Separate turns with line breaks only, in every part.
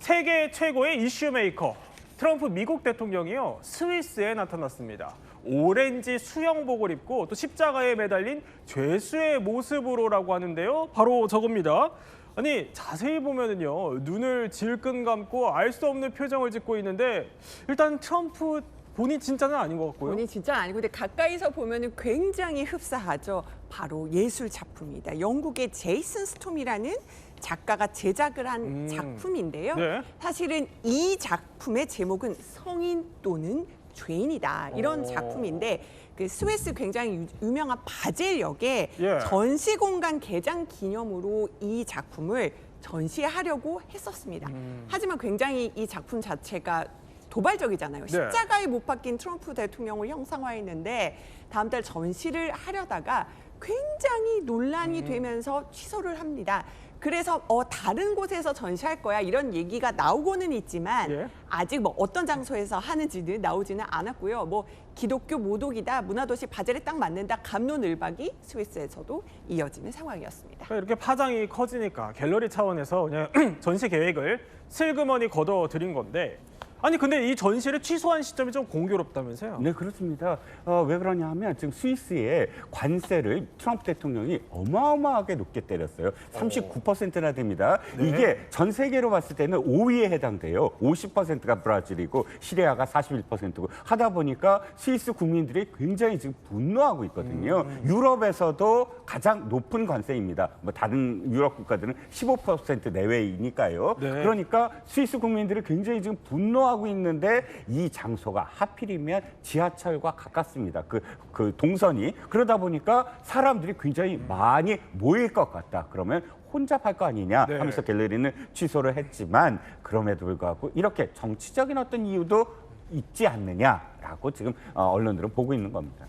세계 최고의 이슈 메이커 트럼프 미국 대통령이요 스위스에 나타났습니다. 오렌지 수영복을 입고 또 십자가에 매달린 죄수의 모습으로라고 하는데요. 바로 저겁니다. 아니 자세히 보면은요 눈을 질끈 감고 알 수 없는 표정을 짓고 있는데 일단 트럼프 본인 진짜는 아닌 것 같고요.
본인 진짜 아니고 근데 가까이서 보면은 굉장히 흡사하죠. 바로 예술 작품입니다. 영국의 제이슨 스톰이라는 작가가 제작을 한 작품인데요.
네.
사실은 이 작품의 제목은 성인 또는 죄인이다. 이런 작품인데 그 스위스 굉장히 유명한 바젤역에 전시공간 개장 기념으로 이 작품을 전시하려고 했었습니다. 하지만 굉장히 이 작품 자체가 도발적이잖아요. 십자가에 못 박힌 트럼프 대통령을 형상화했는데 다음 달 전시를 하려다가 굉장히 논란이 되면서 취소를 합니다. 그래서 다른 곳에서 전시할 거야 이런 얘기가 나오고는 있지만 아직 뭐 어떤 장소에서 하는지는 나오지는 않았고요. 뭐 기독교 모독이다, 문화도시 바젤에 딱 맞는다, 갑론을박이 스위스에서도 이어지는 상황이었습니다.
이렇게 파장이 커지니까 갤러리 차원에서 그냥 전시 계획을 슬그머니 걷어들인 건데 아니 근데 이 전시를 취소한 시점이 좀 공교롭다면서요?
네, 그렇습니다. 왜 그러냐 하면 지금 스위스의 관세를 트럼프 대통령이 어마어마하게 높게 때렸어요. 39%나 됩니다.
네.
이게 전 세계로 봤을 때는 5위에 해당돼요. 50%가 브라질이고 시리아가 41%고 하다 보니까 스위스 국민들이 굉장히 지금 분노하고 있거든요. 유럽에서도 가장 높은 관세입니다. 뭐 다른 유럽 국가들은 15% 내외이니까요.
네.
그러니까 스위스 국민들이 굉장히 지금 분노하고 있는데 이 장소가 하필이면 지하철과 가깝습니다. 그 동선이. 그러다 보니까 사람들이 굉장히 많이 모일 것 같다. 그러면 혼잡할 거 아니냐 하면서 갤러리는 취소를 했지만 그럼에도 불구하고 이렇게 정치적인 어떤 이유도 있지 않느냐라고 지금 언론들은 보고 있는 겁니다.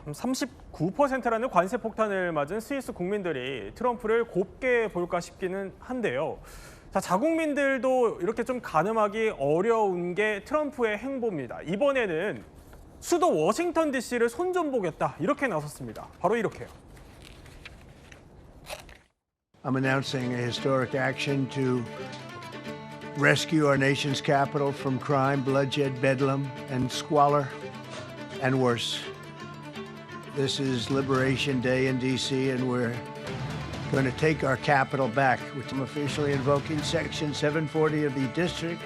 39%라는 관세 폭탄을 맞은 스위스 국민들이 트럼프를 곱게 볼까 싶기는 한데요. 자, 자국민들도 이렇게 좀 가늠하기 어려운 게 트럼프의 행보입니다. 이번에는 수도 워싱턴 DC를 손 좀 보겠다 이렇게 나섰습니다. 바로 이렇게요.
I'm announcing a historic action to rescue our nation's capital from crime, bloodshed, bedlam, and squalor, and worse. This is Liberation Day in D.C., and we're going to take our capital back. I'm officially invoking Section 740 of the District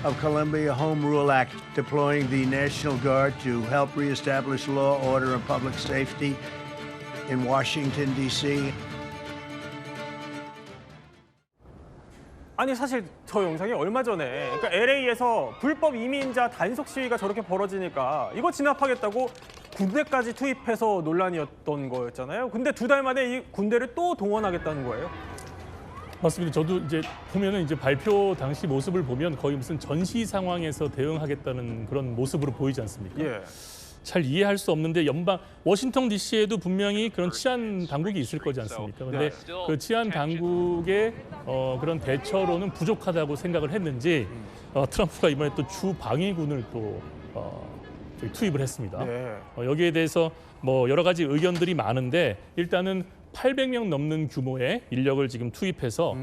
of Columbia Home Rule Act, deploying the National Guard to help reestablish law, order, and public safety in Washington, D.C.
아니 사실 저 영상이 얼마 전에 그러니까 LA에서 불법 이민자 단속 시위가 저렇게 벌어지니까 이거 진압하겠다고 군대까지 투입해서 논란이었던 거였잖아요. 근데 두 달 만에 이 군대를 또 동원하겠다는 거예요.
맞습니다. 저도 이제 보면은 이제 발표 당시 모습을 보면 거의 무슨 전시 상황에서 대응하겠다는 그런 모습으로 보이지 않습니까? 잘 이해할 수 없는데 워싱턴 DC에도 분명히 그런 치안 당국이 있을 거지 않습니까? 근데 그 치안 당국의 그런 대처로는 부족하다고 생각을 했는지 트럼프가 이번에 또 주방위군을 또 투입을 했습니다. 여기에 대해서 뭐 여러 가지 의견들이 많은데 일단은 800명 넘는 규모의 인력을 지금 투입해서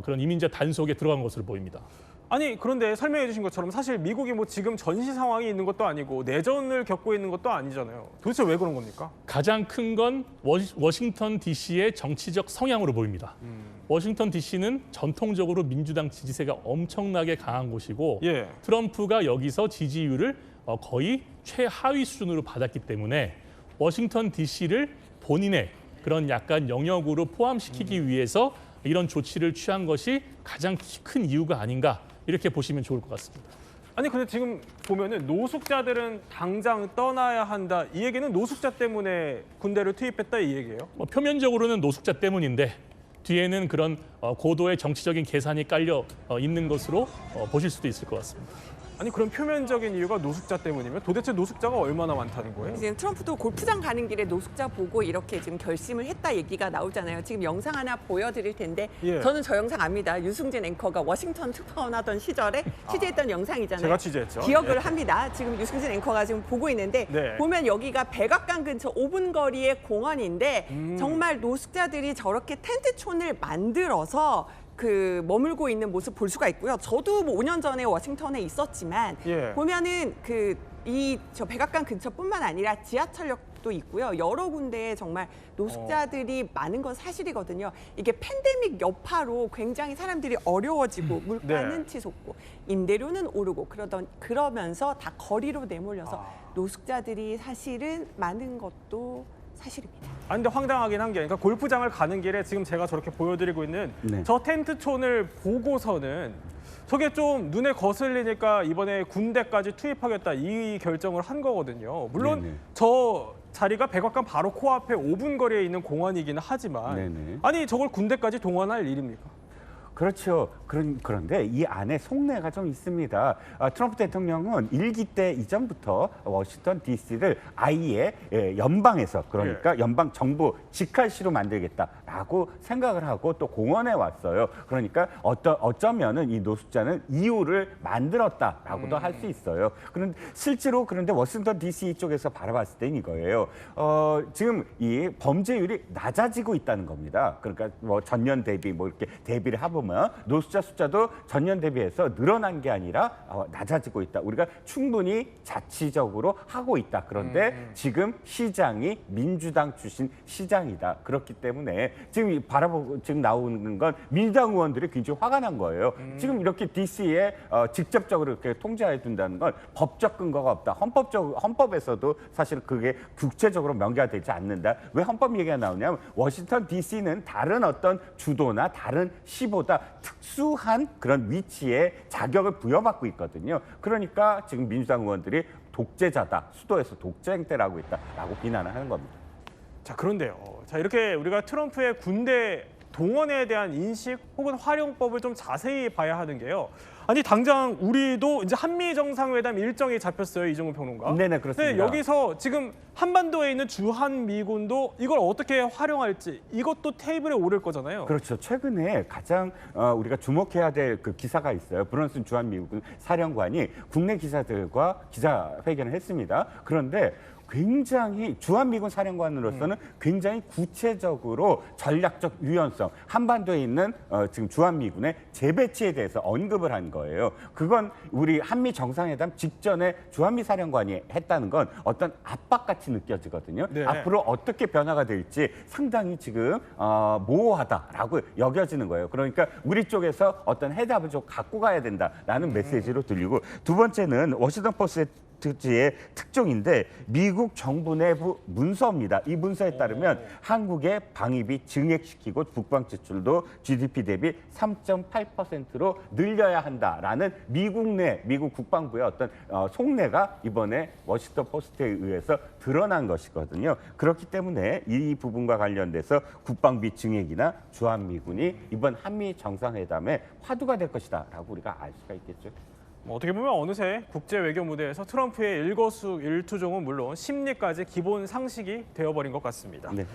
그런 이민자 단속에 들어간 것으로 보입니다.
아니 그런데 설명해 주신 것처럼 사실 미국이 뭐 지금 전시 상황이 있는 것도 아니고 내전을 겪고 있는 것도 아니잖아요. 도대체 왜 그런 겁니까?
가장 큰 건 워싱턴 DC의 정치적 성향으로 보입니다. 워싱턴 DC는 전통적으로 민주당 지지세가 엄청나게 강한 곳이고 트럼프가 여기서 지지율을 거의 최하위 수준으로 받았기 때문에 워싱턴 DC를 본인의 그런 약간 영역으로 포함시키기 위해서 이런 조치를 취한 것이 가장 큰 이유가 아닌가 이렇게 보시면 좋을 것 같습니다.
아니 근데 지금 보면은 노숙자들은 당장 떠나야 한다. 이 얘기는 노숙자 때문에 군대를 투입했다 이 얘기예요?
표면적으로는 노숙자 때문인데 뒤에는 그런 고도의 정치적인 계산이 깔려 있는 것으로 보실 수도 있을 것 같습니다.
아니 그럼 표면적인 이유가 노숙자 때문이면 도대체 노숙자가 얼마나 많다는 거예요?
지금 트럼프도 골프장 가는 길에 노숙자 보고 이렇게 지금 결심을 했다 얘기가 나오잖아요. 지금 영상 하나 보여드릴 텐데 저는 저 영상 압니다. 유승진 앵커가 워싱턴 특파원 하던 시절에 취재했던 영상이잖아요.
제가 취재했죠.
기억을 합니다. 지금 유승진 앵커가 지금 보고 있는데 보면 여기가 백악관 근처 5분 거리의 공원인데 정말 노숙자들이 저렇게 텐트촌을 만들어서 그 머물고 있는 모습 볼 수가 있고요. 저도 뭐 5년 전에 워싱턴에 있었지만
예.
보면은 저 백악관 근처뿐만 아니라 지하철역도 있고요. 여러 군데에 정말 노숙자들이 많은 건 사실이거든요. 이게 팬데믹 여파로 굉장히 사람들이 어려워지고 물가는
네.
치솟고 임대료는 오르고 그러면서 다 거리로 내몰려서 노숙자들이 사실은 많은 것도 사실입니다.
근데 황당하긴 한 게, 그러니까 골프장을 가는 길에 지금 제가 저렇게 보여드리고 있는
네.
저 텐트촌을 보고서는 저게 좀 눈에 거슬리니까 이번에 군대까지 투입하겠다 이 결정을 한 거거든요. 물론
네네.
저 자리가 백악관 바로 코앞에 5분 거리에 있는 공원이기는 하지만
네네.
아니 저걸 군대까지 동원할 일입니까?
그렇죠. 그런데 이 안에 속내가 좀 있습니다. 트럼프 대통령은 일기 때 이전부터 워싱턴 DC를 아예 연방에서 그러니까 연방 정부 직할시로 만들겠다라고 생각을 하고 또 공언해 왔어요. 그러니까 어쩌면은 이 노숙자는 이유를 만들었다라고도 할 수 있어요. 그런데 워싱턴 DC 쪽에서 바라봤을 때는 이거예요. 지금 이 범죄율이 낮아지고 있다는 겁니다. 그러니까 뭐 전년 대비 뭐 이렇게 대비를 해보면 노숙자 숫자도 전년 대비해서 늘어난 게 아니라 낮아지고 있다. 우리가 충분히 자치적으로 하고 있다. 그런데 지금 시장이 민주당 출신 시장이다. 그렇기 때문에 지금 지금 나오는 건 민주당 의원들이 굉장히 화가 난 거예요. 지금 이렇게 DC에 직접적으로 이렇게 통제해 둔다는 건 법적 근거가 없다. 헌법에서도 사실 그게 국제적으로 명기화되지 않는다. 왜 헌법 얘기가 나오냐면 워싱턴 DC는 다른 어떤 주도나 다른 시보다 특수한 그런 위치에 자격을 부여받고 있거든요. 그러니까 지금 민주당 의원들이 독재자다, 수도에서 독재 행태를 하고 있다라고 비난을 하는 겁니다.
자, 그런데요. 자, 이렇게 우리가 트럼프의 군대 동원에 대한 인식 혹은 활용법을 좀 자세히 봐야 하는 게요. 아니 당장 우리도 이제 한미 정상회담 일정이 잡혔어요, 이종우 평론가.
네네, 그렇습니다.
근데 여기서 지금 한반도에 있는 주한 미군도 이걸 어떻게 활용할지 이것도 테이블에 오를 거잖아요.
그렇죠. 최근에 가장 우리가 주목해야 될 그 기사가 있어요. 브런슨 주한미군 사령관이 국내 기자들과 기자회견을 했습니다. 그런데 굉장히 주한미군 사령관으로서는 굉장히 구체적으로 전략적 유연성, 한반도에 있는 지금 주한미군의 재배치에 대해서 언급을 한 거예요. 그건 우리 한미 정상회담 직전에 주한미 사령관이 했다는 건 어떤 압박같이 느껴지거든요.
네.
앞으로 어떻게 변화가 될지 상당히 지금 모호하다라고 여겨지는 거예요. 그러니까 우리 쪽에서 어떤 해답을 좀 갖고 가야 된다라는 메시지로 들리고, 두 번째는 워싱턴 포스트의 특종인데 미국 정부 내부 문서입니다. 이 문서에 따르면 한국의 방위비 증액시키고 국방 지출도 GDP 대비 3.8%로 늘려야 한다라는 미국 국방부의 어떤 속내가 이번에 워싱턴 포스트에 의해서 드러난 것이거든요. 그렇기 때문에 이 부분과 관련돼서 국방비 증액이나 주한미군이 이번 한미 정상회담의 화두가 될 것이다라고 우리가 알 수가 있겠죠.
어떻게 보면 어느새 국제 외교 무대에서 트럼프의 일거수일투족은 물론 심리까지 기본 상식이 되어버린 것 같습니다.
네.